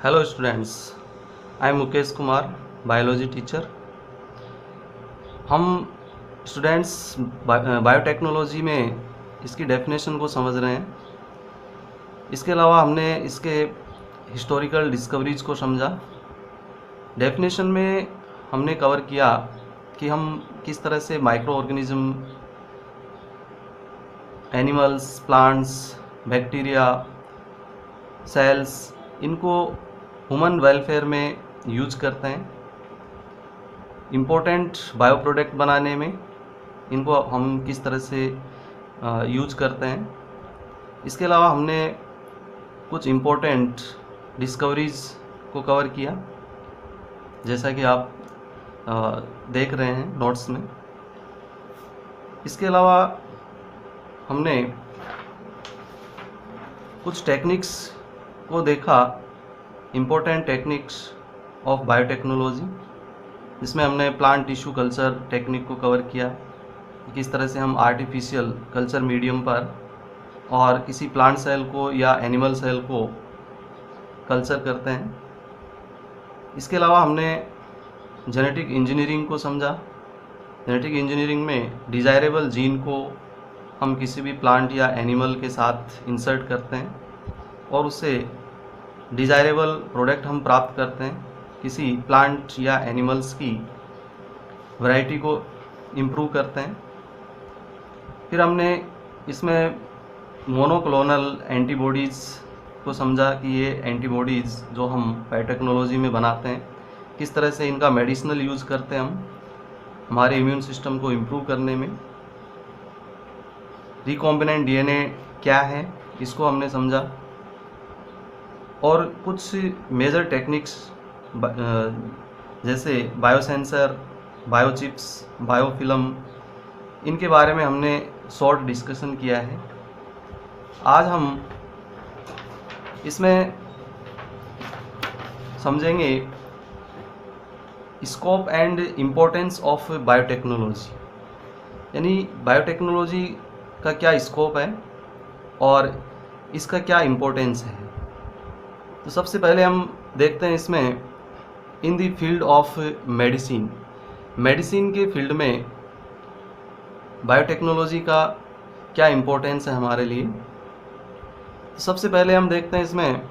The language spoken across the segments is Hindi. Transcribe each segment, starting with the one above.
Hello students, I am Mukesh Kumar, biology teacher. हम स्टूडेंट्स बायोटेक्नोलॉजी में इसकी डेफिनेशन को समझ रहे हैं। इसके अलावा हमने इसके हिस्टोरिकल डिस्कवरीज को समझा। डेफिनेशन में हमने कवर किया कि हम किस तरह से micro organism, animals, plants, bacteria, cells, इनको ह्यूमन वेलफेयर में यूज करते हैं। इम्पोर्टेंट बायो प्रोडक्ट बनाने में इनको हम किस तरह से यूज करते हैं। इसके अलावा हमने कुछ इम्पोर्टेंट डिस्कवरीज को कवर किया, जैसा कि आप देख रहे हैं नोट्स में। इसके अलावा हमने कुछ टेक्निक्स को देखा, इम्पोर्टेंट टेक्निक्स ऑफ बायोटेक्नोलॉजी, जिसमें हमने प्लांट टिश्यू कल्चर टेक्निक को कवर किया। किस तरह से हम आर्टिफिशियल कल्चर मीडियम पर और किसी प्लांट सेल को या एनिमल सेल को कल्चर करते हैं। इसके अलावा हमने जेनेटिक इंजीनियरिंग को समझा। जेनेटिक इंजीनियरिंग में डिज़ायरेबल जीन को हम किसी भी प्लांट या एनिमल के साथ इंसर्ट करते हैं और उससे डिज़ायरेबल प्रोडक्ट हम प्राप्त करते हैं। किसी प्लांट या एनिमल्स की वैरायटी को इम्प्रूव करते हैं। फिर हमने इसमें मोनोक्लोनल एंटीबॉडीज़ को समझा कि ये एंटीबॉडीज़ जो हम बायोटेक्नोलॉजी में बनाते हैं, किस तरह से इनका मेडिसिनल यूज़ करते हैं हम हमारे इम्यून सिस्टम को इम्प्रूव करने में। रिकॉम्बिनेंट डीएनए क्या है, इसको हमने समझा। और कुछ मेजर टेक्निक्स जैसे बायोसेंसर, बायोचिप्स, बायोफिल्म, इनके बारे में हमने शॉर्ट डिस्कशन किया है। आज हम इसमें समझेंगे scope and importance of biotechnology, यानी बायोटेक्नोलॉजी का क्या स्कोप है और इसका क्या इम्पोर्टेंस है। तो सबसे पहले हम देखते हैं इसमें in the field of medicine. Medicine के फील्ड में बायोटेक्नोलॉजी का क्या इम्पोर्टेंस है हमारे लिए। तो सबसे पहले हम देखते हैं इसमें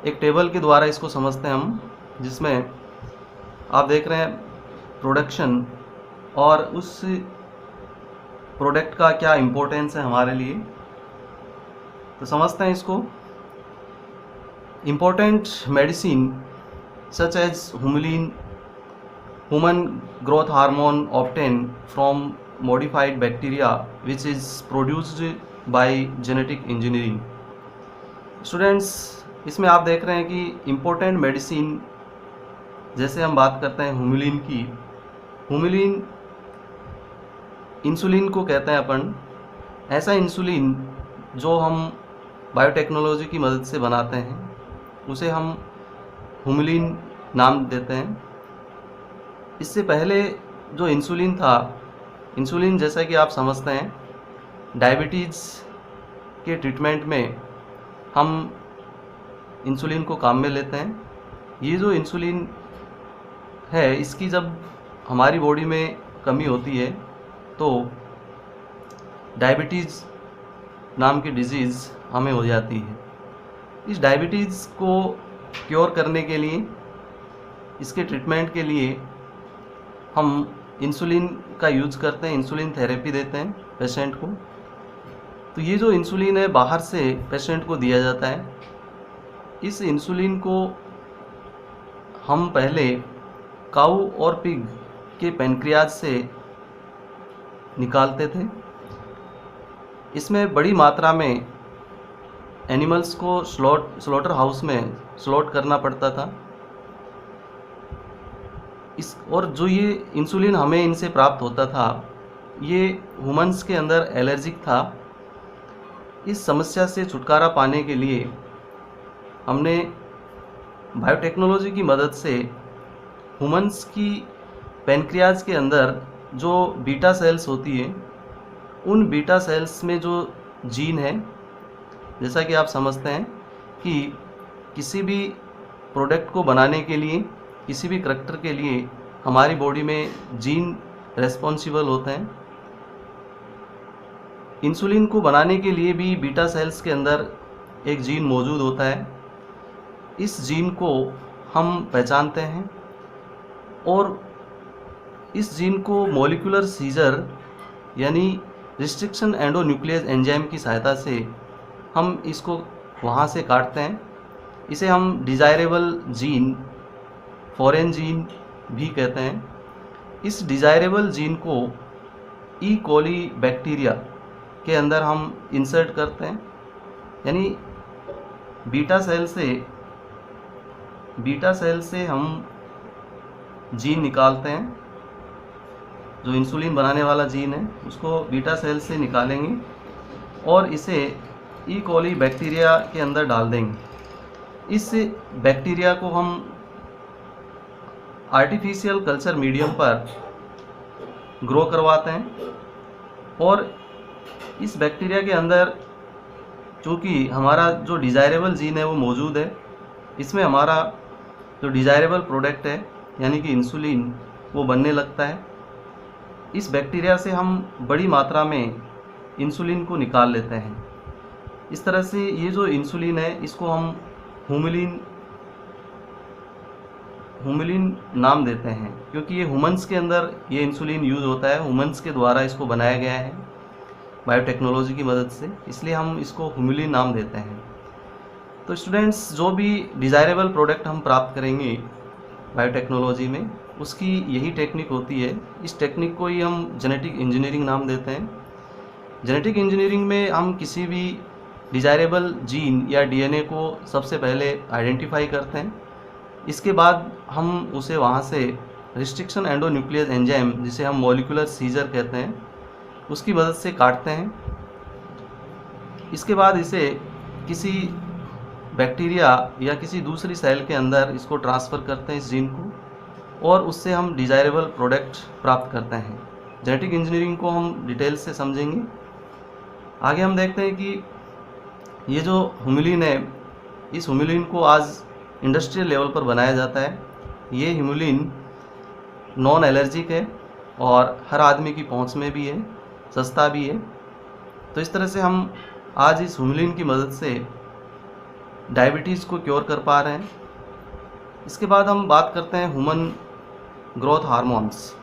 एक टेबल के द्वारा इसको समझते हैं हम, जिसमें आप देख रहे हैं प्रोडक्शन और उस प्रोडक्ट का क्या इम्पोर्टेंस है हमारे लिए। तो समझते हैं इसको। Important medicine such as Humulin, human growth hormone obtain from modified bacteria which is produced by genetic engineering. Students, इसमें आप देख रहे हैं कि इम्पोर्टेंट मेडिसिन, जैसे हम बात करते हैं हुमुलिन की, हुमुलिन इंसुलिन को कहते हैं अपन। ऐसा इंसुलिन जो हम बायोटेक्नोलॉजी की मदद से बनाते हैं, उसे हम हुमुलिन नाम देते हैं। इससे पहले जो इंसुलिन था, इंसुलिन जैसा कि आप समझते हैं डायबिटीज़ के ट्रीटमेंट में हम इंसुलिन को काम में लेते हैं। ये जो इंसुलिन है, इसकी जब हमारी बॉडी में कमी होती है तो डायबिटीज़ नाम की डिजीज़ हमें हो जाती है। इस डायबिटीज़ को क्योर करने के लिए, इसके ट्रीटमेंट के लिए हम इंसुलिन का यूज़ करते हैं, इंसुलिन थेरेपी देते हैं पेशेंट को। तो ये जो इंसुलिन है बाहर से पेशेंट को दिया जाता है। इस इंसुलिन को हम पहले काऊ और पिग के पैनक्रियाज से निकालते थे। इसमें बड़ी मात्रा में एनिमल्स को स्लॉटर हाउस में स्लॉट करना पड़ता था। और जो ये इंसुलिन हमें इनसे प्राप्त होता था, ये ह्यूमंस के अंदर एलर्जिक था। इस समस्या से छुटकारा पाने के लिए हमने बायोटेक्नोलॉजी की मदद से ह्यूमंस की पैनक्रियाज के अंदर जो बीटा सेल्स होती है, उन बीटा सेल्स में जो जीन है, जैसा कि आप समझते हैं कि किसी भी प्रोडक्ट को बनाने के लिए, किसी भी करैक्टर के लिए हमारी बॉडी में जीन रेस्पॉन्सिबल होते हैं। इंसुलिन को बनाने के लिए भी बीटा सेल्स के अंदर एक जीन मौजूद होता है। इस जीन को हम पहचानते हैं और इस जीन को मॉलिक्यूलर सीजर यानी रिस्ट्रिक्शन एंडोन्यूक्लियस एंजाइम की सहायता से हम इसको वहाँ से काटते हैं। इसे हम डिज़ायरेबल जीन, फॉरेन जीन भी कहते हैं। इस डिज़ायरेबल जीन को ई कोली बैक्टीरिया के अंदर हम इंसर्ट करते हैं, यानी बीटा सेल से हम जीन निकालते हैं। जो इंसुलिन बनाने वाला जीन है उसको बीटा सेल से निकालेंगे और इसे ई कोली बैक्टीरिया के अंदर डाल देंगे। इस बैक्टीरिया को हम आर्टिफिशियल कल्चर मीडियम पर ग्रो करवाते हैं और इस बैक्टीरिया के अंदर चूँकि हमारा जो डिज़ायरेबल जीन है वो मौजूद है, इसमें हमारा जो डिज़ायरेबल प्रोडक्ट है यानी कि इंसुलिन वो बनने लगता है। इस बैक्टीरिया से हम बड़ी मात्रा में इंसुलिन को निकाल लेते हैं। इस तरह से ये जो इंसुलिन है इसको हम हुमिलिन नाम देते हैं, क्योंकि ये ह्यूमंस के अंदर ये इंसुलिन यूज़ होता है। ह्यूमंस के द्वारा इसको बनाया गया है बायोटेक्नोलॉजी की मदद से, इसलिए हम इसको हुमिलिन नाम देते हैं। तो स्टूडेंट्स, जो भी डिज़ायरेबल प्रोडक्ट हम प्राप्त करेंगे बायोटेक्नोलॉजी में, उसकी यही टेक्निक होती है। इस टेक्निक को ही हम जेनेटिक इंजीनियरिंग नाम देते हैं। जेनेटिक इंजीनियरिंग में हम किसी भी डिज़ायरेबल जीन या डीएनए को सबसे पहले आइडेंटिफाई करते हैं। इसके बाद हम उसे वहाँ से रिस्ट्रिक्शन एंडोन्यूक्लियस एंजाइम, जिसे हम मॉलिक्यूलर सीजर कहते हैं, उसकी मदद से काटते हैं। इसके बाद इसे किसी बैक्टीरिया या किसी दूसरी सेल के अंदर इसको ट्रांसफ़र करते हैं इस जीन को, और उससे हम डिज़ायरेबल प्रोडक्ट प्राप्त करते हैं। जेनेटिक इंजीनियरिंग को हम डिटेल से समझेंगे। आगे हम देखते हैं कि ये जो हुमिलिन है, इस हुमिलिन को आज इंडस्ट्रियल लेवल पर बनाया जाता है। ये हुमिलिन नॉन एलर्जिक है और हर आदमी की पहुंच में भी है, सस्ता भी है। तो इस तरह से हम आज इस हुमिलिन की मदद से डायबिटीज़ को क्योर कर पा रहे हैं। इसके बाद हम बात करते हैं human growth hormones.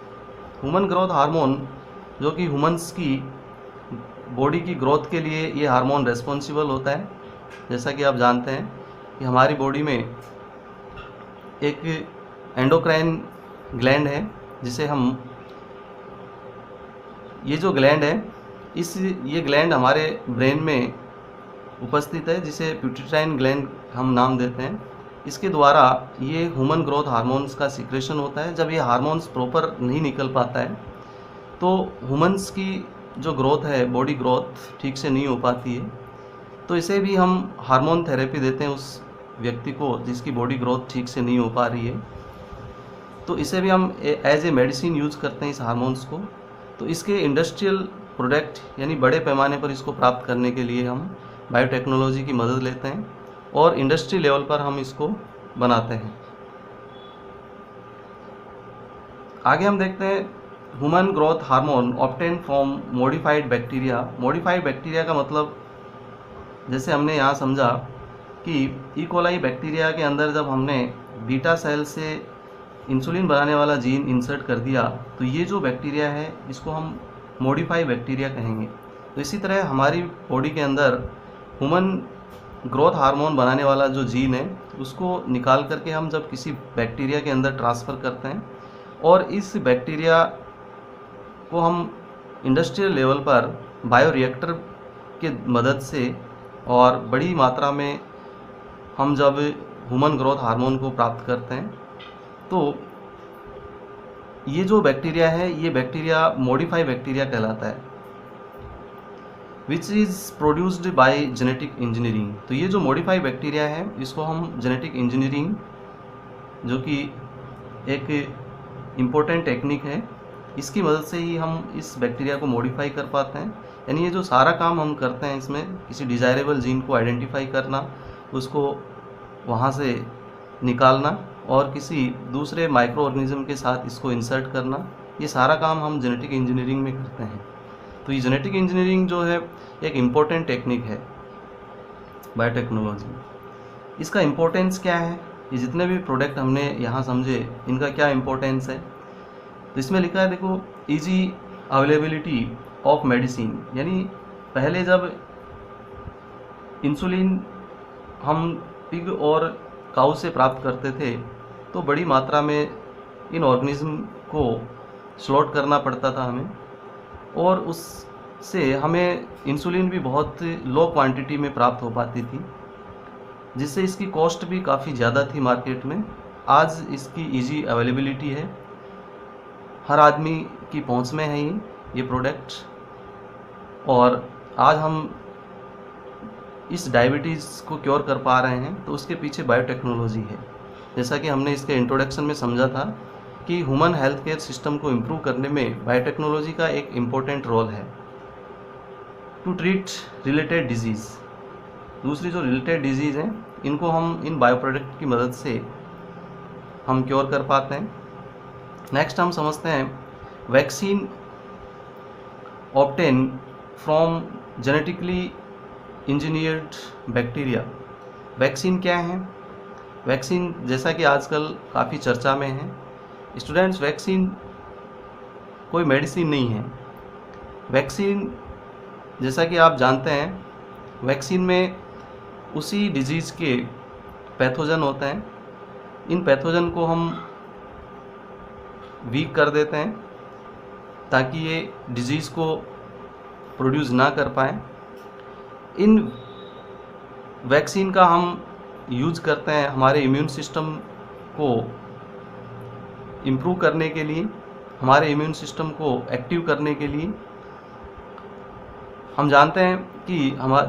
Human growth hormone, जो कि ह्यूमंस की बॉडी की ग्रोथ के लिए ये हार्मोन रेस्पॉन्सिबल होता है। जैसा कि आप जानते हैं कि हमारी बॉडी में एक एंडोक्राइन ग्लैंड है, जिसे हम, ये जो ग्लैंड है, ये ग्लैंड हमारे ब्रेन में उपस्थित है, जिसे पिट्यूटाइन ग्लैंड हम नाम देते हैं। इसके द्वारा ये ह्यूमन ग्रोथ हार्मोन्स का सिक्रेशन होता है। जब ये हार्मोन्स प्रॉपर नहीं निकल पाता है तो ह्यूमंस की जो ग्रोथ है, बॉडी ग्रोथ ठीक से नहीं हो पाती है। तो इसे भी हम हार्मोन थेरेपी देते हैं उस व्यक्ति को जिसकी बॉडी ग्रोथ ठीक से नहीं हो पा रही है। तो इसे भी हम एज ए मेडिसिन यूज़ करते हैं इस हार्मोन्स को। तो इसके इंडस्ट्रियल प्रोडक्ट यानी बड़े पैमाने पर इसको प्राप्त करने के लिए हम बायोटेक्नोलॉजी की मदद लेते हैं और इंडस्ट्री लेवल पर हम इसको बनाते हैं। आगे हम देखते हैं human growth hormone obtain from modified bacteria. Modified bacteria का मतलब, जैसे हमने यहाँ समझा कि ई कोलाई बैक्टीरिया के अंदर जब हमने बीटा सेल से इंसुलिन बनाने वाला जीन इंसर्ट कर दिया, तो ये जो बैक्टीरिया है इसको हम मॉडिफाई बैक्टीरिया कहेंगे। तो इसी तरह हमारी बॉडी के अंदर ह्यूमन ग्रोथ हार्मोन बनाने वाला जो जीन है उसको निकाल करके हम जब किसी बैक्टीरिया के अंदर ट्रांसफ़र करते हैं और इस बैक्टीरिया को हम इंडस्ट्रियल लेवल पर बायोरिएक्टर के मदद से और बड़ी मात्रा में हम जब ह्यूमन ग्रोथ हार्मोन को प्राप्त करते हैं, तो ये जो बैक्टीरिया है, ये बैक्टीरिया मॉडिफाई बैक्टीरिया कहलाता है, विच is produced by genetic engineering. तो ये जो मॉडिफाई बैक्टीरिया है इसको हम जेनेटिक इंजीनियरिंग, जो कि एक इम्पोर्टेंट टेक्निक है, इसकी मदद से ही हम इस बैक्टीरिया को मॉडिफाई कर पाते हैं। यानी ये जो सारा काम हम करते हैं इसमें किसी डिज़ायरेबल जीन को आइडेंटिफाई करना, उसको वहाँ से निकालना और किसी दूसरे माइक्रो ऑर्गेनिज्म के साथ इसको इंसर्ट करना, ये सारा काम हम जेनेटिक इंजीनियरिंग में करते हैं। तो ये जेनेटिक इंजीनियरिंग जो है एक इम्पोर्टेंट टेक्निक है बायोटेक्नोलॉजी। इसका इम्पोर्टेंस क्या है, ये जितने भी प्रोडक्ट हमने यहाँ समझे इनका क्या इम्पोर्टेंस है, तो इसमें लिखा है देखो, ईजी अवेलेबिलिटी ऑफ मेडिसिन। यानी पहले जब इंसुलिन हम पिग और काऊ से प्राप्त करते थे तो बड़ी मात्रा में इन ऑर्गेनिज्म को स्लॉट करना पड़ता था हमें, और उससे हमें इंसुलिन भी बहुत लो क्वांटिटी में प्राप्त हो पाती थी, जिससे इसकी कॉस्ट भी काफ़ी ज़्यादा थी मार्केट में। आज इसकी इजी अवेलेबिलिटी है, हर आदमी की पहुंच में है ये प्रोडक्ट, और आज हम इस डायबिटीज़ को क्योर कर पा रहे हैं तो उसके पीछे बायोटेक्नोलॉजी है। जैसा कि हमने इसके इंट्रोडक्शन में समझा था कि ह्यूमन हेल्थ केयर सिस्टम को इम्प्रूव करने में बायोटेक्नोलॉजी का एक इम्पोर्टेंट रोल है टू ट्रीट रिलेटेड डिजीज़। दूसरी जो रिलेटेड डिजीज़ हैं इनको हम इन बायो प्रोडक्ट की मदद से हम क्योर कर पाते हैं। नेक्स्ट हम समझते हैं vaccine obtain from genetically engineered bacteria. Vaccine क्या है? वैक्सीन जैसा कि आजकल काफ़ी चर्चा में है स्टूडेंट्स, वैक्सीन कोई मेडिसिन नहीं है। वैक्सीन जैसा कि आप जानते हैं वैक्सीन में उसी डिजीज़ के पैथोजन होते हैं, इन पैथोजन को हम वीक कर देते हैं ताकि ये डिजीज़ को प्रोड्यूस ना कर पाए। इन वैक्सीन का हम यूज़ करते हैं हमारे इम्यून सिस्टम को इम्प्रूव करने के लिए, हमारे इम्यून सिस्टम को एक्टिव करने के लिए। हम जानते हैं कि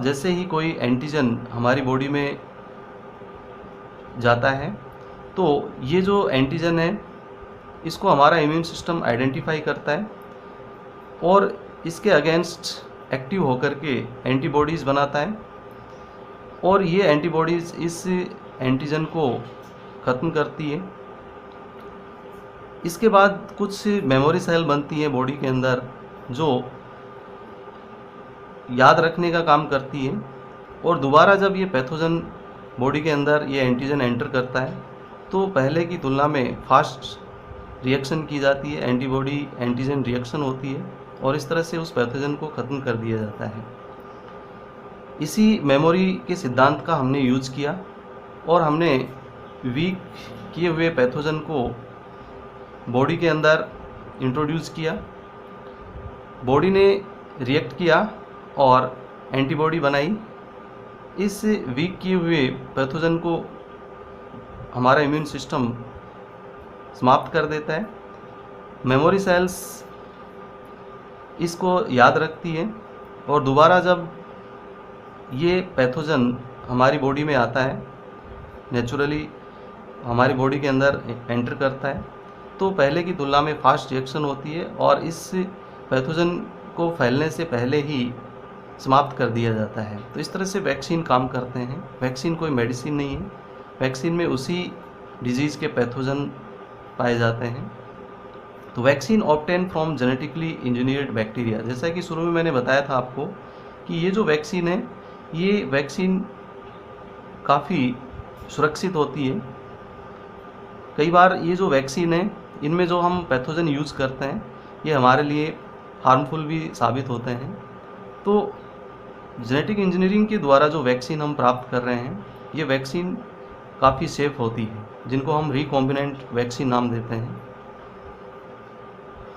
जैसे ही कोई एंटीजन हमारी बॉडी में जाता है तो ये जो एंटीजन है इसको हमारा इम्यून सिस्टम आइडेंटिफाई करता है और इसके अगेंस्ट एक्टिव होकर के एंटीबॉडीज़ बनाता है, और ये एंटीबॉडीज़ इस एंटीजन को ख़त्म करती है। इसके बाद कुछ मेमोरी सेल बनती है बॉडी के अंदर जो याद रखने का काम करती है, और दोबारा जब ये पैथोजन बॉडी के अंदर ये एंटीजन एंटर करता है तो पहले की तुलना में फास्ट रिएक्शन की जाती है, एंटीबॉडी एंटीजन रिएक्शन होती है, और इस तरह से उस पैथोजन को ख़त्म कर दिया जाता है। इसी मेमोरी के सिद्धांत का हमने यूज़ किया और हमने वीक किए हुए पैथोजन को बॉडी के अंदर इंट्रोड्यूस किया। बॉडी ने रिएक्ट किया और एंटीबॉडी बनाई। इस वीक किए हुए पैथोजन को हमारा इम्यून सिस्टम समाप्त कर देता है। मेमोरी सेल्स इसको याद रखती है, और दोबारा जब ये पैथोजन हमारी बॉडी में आता है, नेचुरली हमारी बॉडी के अंदर एंटर करता है, तो पहले की तुलना में फास्ट रिएक्शन होती है और इस पैथोजन को फैलने से पहले ही समाप्त कर दिया जाता है। तो इस तरह से वैक्सीन काम करते हैं। वैक्सीन कोई मेडिसिन नहीं है, वैक्सीन में उसी डिजीज़ के पैथोजन पाए जाते हैं। तो vaccine obtain from genetically engineered bacteria, जैसा कि शुरू में मैंने बताया था आपको कि ये जो वैक्सीन है ये वैक्सीन काफ़ी सुरक्षित होती है। कई बार ये जो वैक्सीन है इनमें जो हम पैथोजन यूज़ करते हैं ये हमारे लिए हार्मफुल भी साबित होते हैं। तो जेनेटिक इंजीनियरिंग के द्वारा जो वैक्सीन हम प्राप्त कर रहे हैं ये वैक्सीन काफ़ी सेफ होती है, जिनको हम रिकॉम्बिनेंट वैक्सीन नाम देते हैं।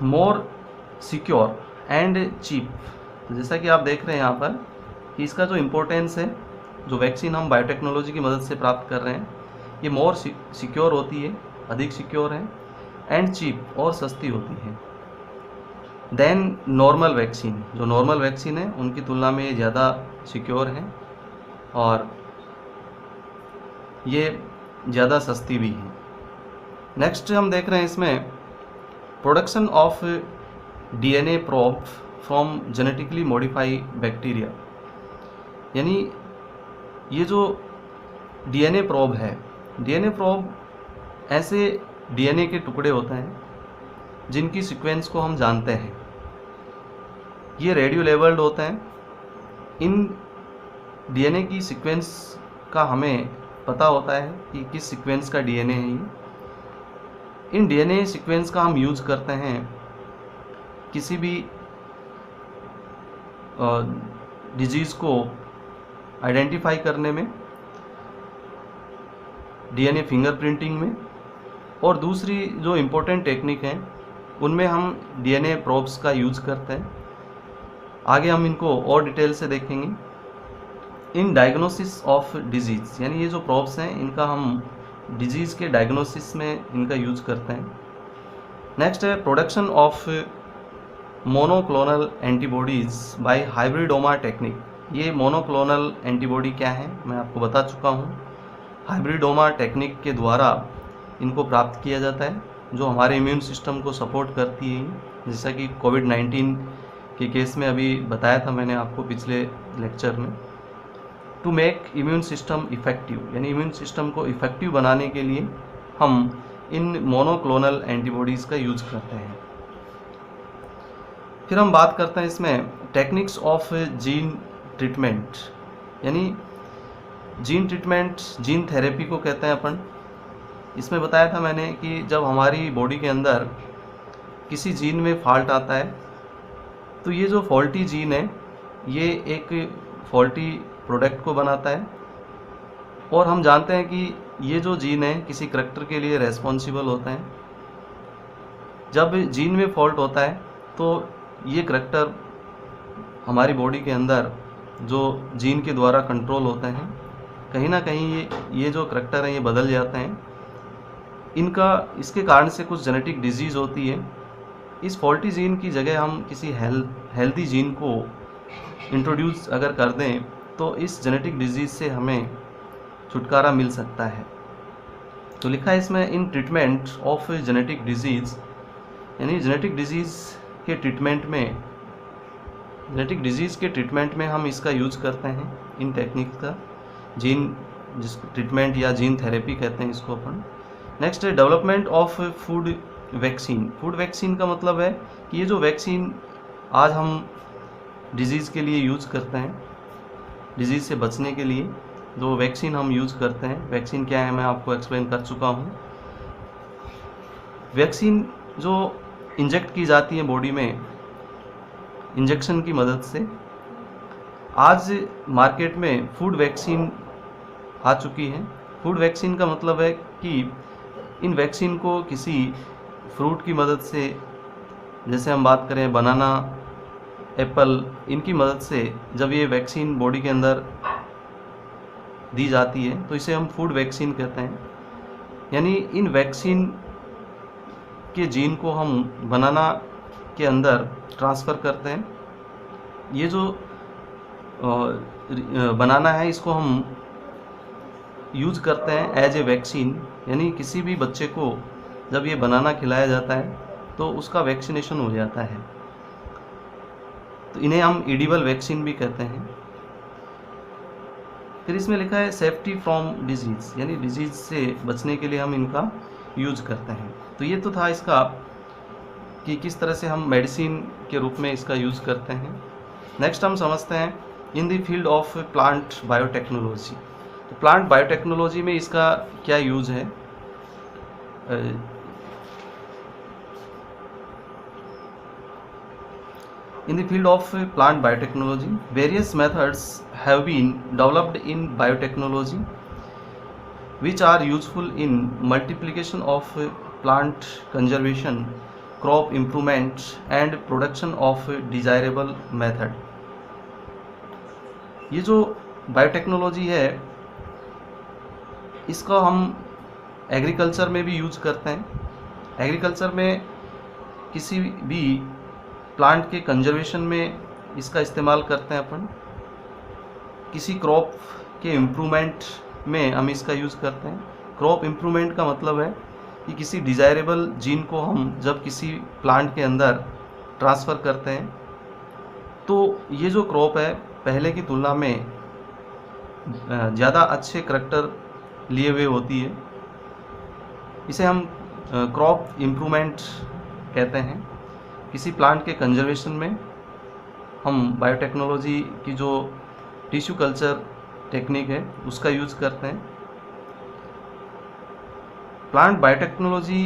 मोर सिक्योर एंड चीप, जैसा कि आप देख रहे हैं यहाँ पर कि इसका जो इम्पोर्टेंस है, जो वैक्सीन हम बायोटेक्नोलॉजी की मदद से प्राप्त कर रहे हैं ये मोर सिक्योर होती है, अधिक सिक्योर है, एंड चीप और सस्ती होती है देन नॉर्मल वैक्सीन। जो नॉर्मल वैक्सीन है उनकी तुलना में ये ज़्यादा सिक्योर है और ये ज़्यादा सस्ती भी है। नेक्स्ट हम देख रहे हैं इसमें production of DNA probe from genetically modify bacteria. यानी ये जो डीएनए प्रोब है। डीएनए प्रोब ऐसे डीएनए के टुकड़े होते हैं जिनकी सीक्वेंस को हम जानते हैं। ये रेडियो लेबल्ड होते हैं। इन डीएनए की सीक्वेंस का हमें पता होता है कि किस सीक्वेंस का डीएनए है ये। इन डीएनए सीक्वेंस का हम यूज़ करते हैं किसी भी डिजीज़ को आइडेंटिफाई करने में, डीएनए फिंगरप्रिंटिंग में, और दूसरी जो इम्पोर्टेंट टेक्निक हैं उनमें हम डीएनए प्रोब्स का यूज़ करते हैं। आगे हम इनको और डिटेल से देखेंगे। इन डायग्नोसिस ऑफ डिजीज़, यानी ये जो प्रोब्स हैं इनका हम डिजीज़ के डायग्नोसिस में इनका यूज़ करते हैं। नेक्स्ट है production of monoclonal antibodies by hybridoma technique. ये मोनोक्लोनल एंटीबॉडी क्या है मैं आपको बता चुका हूँ। हाइब्रिडोमा टेक्निक के द्वारा इनको प्राप्त किया जाता है, जो हमारे इम्यून सिस्टम को सपोर्ट करती है। जैसा कि कोविड-19 के केस में अभी बताया था मैंने आपको पिछले लेक्चर में। To make immune system effective, यानी इम्यून सिस्टम को इफ़ेक्टिव बनाने के लिए हम इन मोनोक्लोनल एंटीबॉडीज़ का यूज़ करते हैं। फिर हम बात करते हैं इसमें टेक्निक्स ऑफ जीन ट्रीटमेंट, यानी जीन ट्रीटमेंट, जीन थेरेपी को कहते हैं अपन। इसमें बताया था मैंने कि जब हमारी बॉडी के अंदर किसी जीन में फॉल्ट आता है तो ये जो फॉल्टी जीन है ये एक फॉल्टी प्रोडक्ट को बनाता है, और हम जानते हैं कि ये जो जीन है किसी करैक्टर के लिए रेस्पॉन्सिबल होता है। जब जीन में फॉल्ट होता है तो ये करैक्टर हमारी बॉडी के अंदर जो जीन के द्वारा कंट्रोल होते हैं, कहीं ना कहीं ये जो करैक्टर हैं ये बदल जाते हैं। इसके कारण से कुछ जेनेटिक डिजीज़ होती है। इस फॉल्टी जीन की जगह हम किसी हेल्दी जीन को इंट्रोड्यूस अगर कर दें तो इस जेनेटिक डिजीज़ से हमें छुटकारा मिल सकता है। तो लिखा है इसमें in treatment of genetic disease, यानी जेनेटिक डिजीज़ के ट्रीटमेंट में हम इसका यूज़ करते हैं इन टेक्निक का, जीन जिसको ट्रीटमेंट या जीन थेरेपी कहते हैं इसको अपन। नेक्स्ट है development of food vaccine. Food vaccine का मतलब है कि ये जो वैक्सीन आज हम डिजीज़ के लिए यूज़ करते हैं, डिजीज़ से बचने के लिए जो वैक्सीन हम यूज़ करते हैं, वैक्सीन क्या है मैं आपको एक्सप्लेन कर चुका हूँ। वैक्सीन जो इंजेक्ट की जाती है बॉडी में इंजेक्शन की मदद से, आज मार्केट में फूड वैक्सीन आ चुकी है। फूड वैक्सीन का मतलब है कि इन वैक्सीन को किसी फ्रूट की मदद से, जैसे हम बात करें बनाना, एप्पल, इनकी मदद से जब ये वैक्सीन बॉडी के अंदर दी जाती है तो इसे हम फूड वैक्सीन कहते हैं। यानी इन वैक्सीन के जीन को हम बनाना के अंदर ट्रांसफ़र करते हैं। ये जो बनाना है इसको हम यूज़ करते हैं एज ए वैक्सीन, यानी किसी भी बच्चे को जब ये बनाना खिलाया जाता है तो उसका वैक्सीनेशन हो जाता है। तो इन्हें हम एडिबल वैक्सीन भी कहते हैं। फिर इसमें लिखा है सेफ्टी फ्रॉम डिजीज़, यानी डिजीज़ से बचने के लिए हम इनका यूज करते हैं। तो ये तो था इसका कि किस तरह से हम मेडिसिन के रूप में इसका यूज़ करते हैं। नेक्स्ट हम समझते हैं in the field of plant biotechnology. तो प्लांट बायोटेक्नोलॉजी में इसका क्या यूज़ है। In the field of plant biotechnology, various methods have been developed in biotechnology which are useful in multiplication of plant conservation, crop improvement and production of desirable method। ये जो बायोटेक्नोलॉजी है इसका हम एग्रीकल्चर में भी यूज़ करते हैं। एग्रीकल्चर में किसी भी प्लांट के कंजर्वेशन में इसका इस्तेमाल करते हैं अपन। किसी क्रॉप के इम्प्रूवमेंट में हम इसका यूज़ करते हैं। क्रॉप इम्प्रूवमेंट का मतलब है कि किसी डिज़ायरेबल जीन को हम जब किसी प्लांट के अंदर ट्रांसफ़र करते हैं तो ये जो क्रॉप है पहले की तुलना में ज़्यादा अच्छे करैक्टर लिए हुए होती है। इसे हम क्रॉप इम्प्रूवमेंट कहते हैं। किसी प्लांट के कंजर्वेशन में हम बायोटेक्नोलॉजी की जो टिश्यू कल्चर टेक्निक है उसका यूज़ करते हैं। प्लांट बायोटेक्नोलॉजी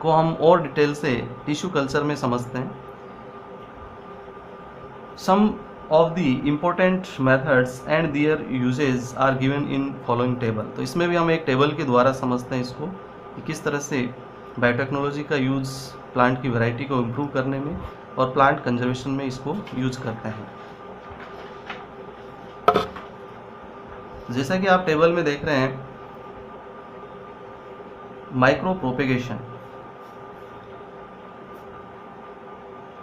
को हम और डिटेल से टिश्यू कल्चर में समझते हैं। Some of the important methods and their usages are given in following table. तो इसमें भी हम एक टेबल के द्वारा समझते हैं इसको कि किस तरह से बायोटेक्नोलॉजी का यूज़ प्लांट की वैरायटी को इम्प्रूव करने में और प्लांट कंजर्वेशन में इसको यूज करते हैं। जैसा कि आप टेबल में देख रहे हैं, माइक्रो प्रोपेगेशन।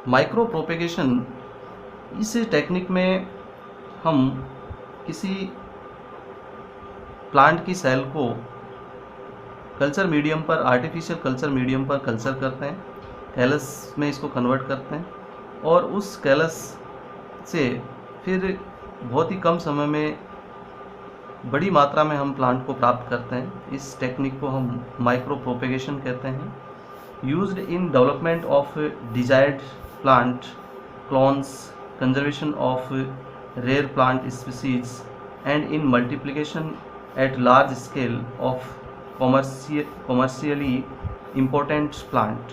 माइक्रो प्रोपेगेशन इस टेक्निक में हम किसी प्लांट की सेल को कल्चर मीडियम पर, आर्टिफिशियल कल्चर मीडियम पर कल्चर करते हैं, कैलस में इसको कन्वर्ट करते हैं और उस कैलस से फिर बहुत ही कम समय में बड़ी मात्रा में हम प्लांट को प्राप्त करते हैं। इस टेक्निक को हम माइक्रो प्रोपेगेशन कहते हैं। Used in development of desired plant clones, conservation of rare plant species and in multiplication at large scale of commercially important plant.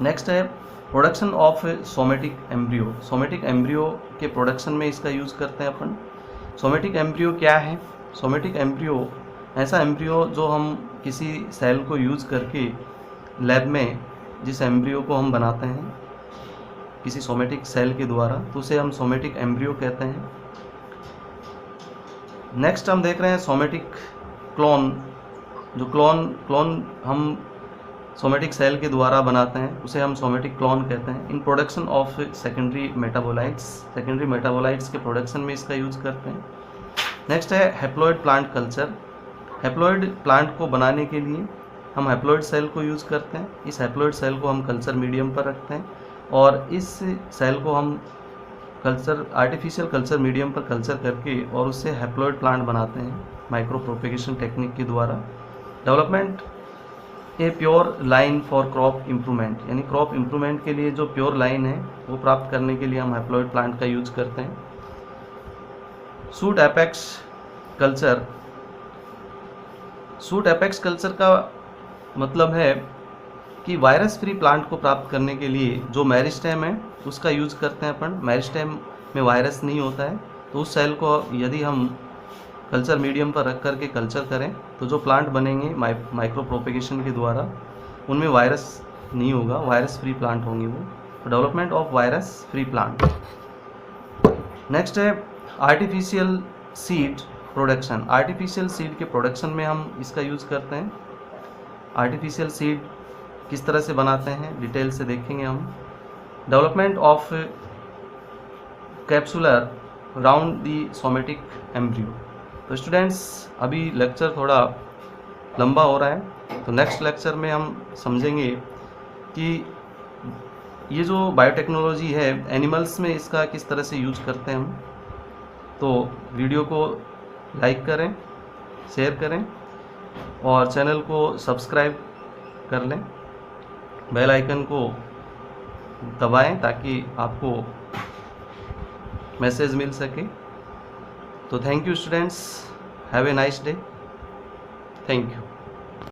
Next है production of somatic embryo. Somatic embryo के प्रोडक्शन में इसका यूज़ करते हैं अपन। सोमेटिक एम्ब्रियो क्या है? सोमेटिक एम्ब्रियो ऐसा एम्ब्रियो जो हम किसी सेल को यूज़ करके लैब में जिस एम्ब्रियो को हम बनाते हैं किसी सोमेटिक सेल के द्वारा, तो उसे हम सोमेटिक एम्ब्रियो कहते हैं। नेक्स्ट हम देख रहे हैं सोमेटिक क्लोन। जो क्लोन हम सोमेटिक सेल के द्वारा बनाते हैं उसे हम सोमेटिक क्लोन कहते हैं। In production of secondary metabolites, secondary metabolites के प्रोडक्शन में इसका यूज़ करते हैं। नेक्स्ट है haploid plant culture. Haploid plant को बनाने के लिए हम हैप्लॉइड सेल को यूज़ करते हैं। इस हैप्लॉइड सेल को हम कल्चर मीडियम पर रखते हैं और इस सेल को हम आर्टिफिशियल कल्चर मीडियम पर कल्चर करके और उससे हैप्लॉइड प्लांट बनाते हैं माइक्रो प्रोपेगेशन टेक्निक के द्वारा। Development a pure line for crop improvement, यानी क्रॉप इम्प्रूवमेंट के लिए जो प्योर लाइन है वो प्राप्त करने के लिए हम हैप्लॉइड प्लांट का यूज करते हैं। Suit apex culture. Suit apex culture का मतलब है कि वायरस फ्री प्लांट को प्राप्त करने के लिए जो मेरिस्टेम है उसका यूज करते हैं अपन। मेरिस्टेम में वायरस नहीं होता है, तो उस सेल को यदि हम कल्चर मीडियम पर रख करके कल्चर करें तो जो प्लांट बनेंगे माइक्रो प्रोपेगेशन के द्वारा उनमें वायरस नहीं होगा, वायरस फ्री प्लांट होंगे वो। तो development of virus free plant. Next है artificial seed production. Artificial seed के प्रोडक्शन में हम इसका यूज़ करते हैं। आर्टिफिशियल सीड किस तरह से बनाते हैं डिटेल से देखेंगे हम। Development of capsular round the somatic embryo. तो स्टूडेंट्स अभी लेक्चर थोड़ा लंबा हो रहा है, तो नेक्स्ट लेक्चर में हम समझेंगे कि ये जो बायोटेक्नोलॉजी है एनिमल्स में इसका किस तरह से यूज करते हैं हम। तो वीडियो को लाइक करें, शेयर करें और चैनल को सब्सक्राइब कर लें, बेल आइकन को दबाएं ताकि आपको मैसेज मिल सके। तो thank you students, have a nice day, thank you.